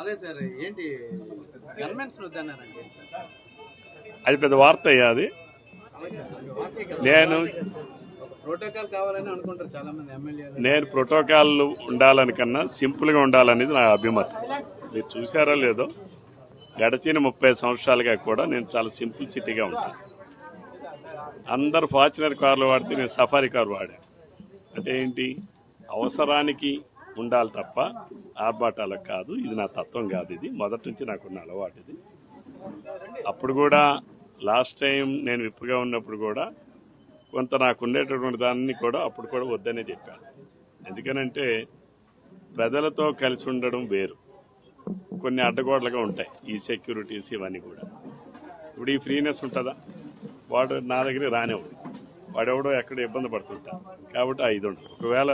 అదే సార్ ఏంటి గవర్నమెంట్స్ వద్దన్నారండి అది పెద్ద వార్త అయ్యాది. నేను ప్రోటోకాల్ కావాలని అనుకుంటారు చాలా మంది ఎమ్మెల్యేలు. నేను ప్రోటోకాల్ ఉండాలని కన్నా సింపుల్గా ఉండాలనేది నా అభిమతం. మీరు చూసారో లేదో గడిచిన 30 సంవత్సరాలుగా కూడా నేను చాలా సింపుల్ సిటీగా ఉంటాను. అందరు ఫార్చునర్ కార్లు వాడితే నేను సఫారీ కారు వాడాను. అంటే ఏంటి, అవసరానికి ఉండాలి తప్ప ఆర్భాటాలకు కాదు. ఇది నా తత్వం కాదు. ఇది మొదటి నుంచి నాకున్న అలవాటు. ఇది అప్పుడు కూడా లాస్ట్ టైం నేను విప్పుగా ఉన్నప్పుడు కూడా కొంత నాకు ఉండేటటువంటి దాన్ని కూడా అప్పుడు కూడా వద్దనే చెప్పాను. ఎందుకనంటే ప్రజలతో కలిసి ఉండడం వేరు, కొన్ని అడ్డగోడలుగా ఉంటాయి ఈ సెక్యూరిటీస్ ఇవన్నీ కూడా. ఇప్పుడు ఈ ఫ్రీనెస్ ఉంటుందా, వాడు నా దగ్గర రానివ్వడు, వాడెవడో ఎక్కడ ఇబ్బంది పడుతుంటాను. కాబట్టి ఇది ఉండదు. ఒకవేళ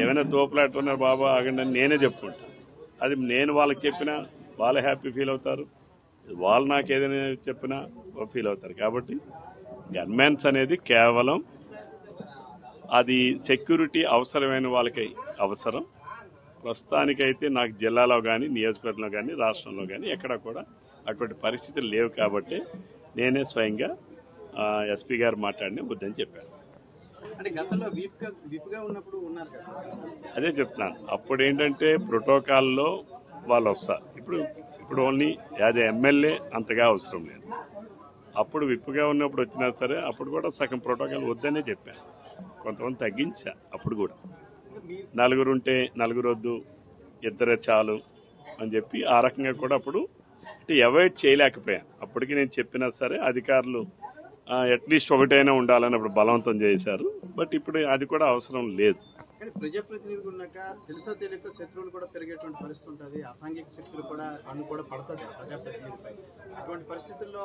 ఏమైనా తోపులాట ఉన్నారు బాబా ఆగండి అని నేనే చెప్పుకుంటాను. అది నేను వాళ్ళకి చెప్పినా వాళ్ళు హ్యాపీ ఫీల్ అవుతారు, వాళ్ళు నాకు ఏదైనా చెప్పినా ఫీల్ అవుతారు. కాబట్టి గన్మెన్స్ అనేది కేవలం అది సెక్యూరిటీ అవసరమైన వాళ్ళకి అవసరం. ప్రస్తుతానికైతే నాకు జిల్లాలో కానీ నియోజకవర్గంలో కానీ రాష్ట్రంలో కానీ ఎక్కడ కూడా అటువంటి పరిస్థితులు లేవు. కాబట్టి నేనే స్వయంగా ఎస్పీ గారు మాట్లాడిన వద్దని చెప్పాను. అదే చెప్తున్నాను. అప్పుడు ఏంటంటే ప్రోటోకాల్లో వాళ్ళు వస్తారు. ఇప్పుడు ఓన్లీ యాజ్ ఎమ్మెల్యే అంతగా అవసరం లేదు. అప్పుడు విప్పుగా ఉన్నప్పుడు వచ్చినా సరే అప్పుడు కూడా సగం ప్రోటోకాల్ వద్దనే చెప్పాను. కొంతమంది తగ్గించా. అప్పుడు కూడా నలుగురు ఉంటే నలుగురు వద్దు, ఇద్దరే చాలు అని చెప్పి ఆ రకంగా కూడా అప్పుడు అవాయిడ్ చేయలేకపోయాను. అప్పటికి నేను చెప్పినా సరే అధికారులు అట్లీస్ట్ ఒకటైనా ఉండాలని అప్పుడు బలవంతం చేశారు. బట్ ఇప్పుడు అది కూడా అవసరం లేదు. ప్రజాప్రతినిధులు ఉన్నాక తెలుసో తెలియక శత్రువులు కూడా పెరిగేటువంటి పరిస్థితి ఉంటుంది. అసాంఘిక శక్తులు కూడా కన్ను కూడా పడుతుంది ప్రజాప్రతినిధిపై. అటువంటి పరిస్థితుల్లో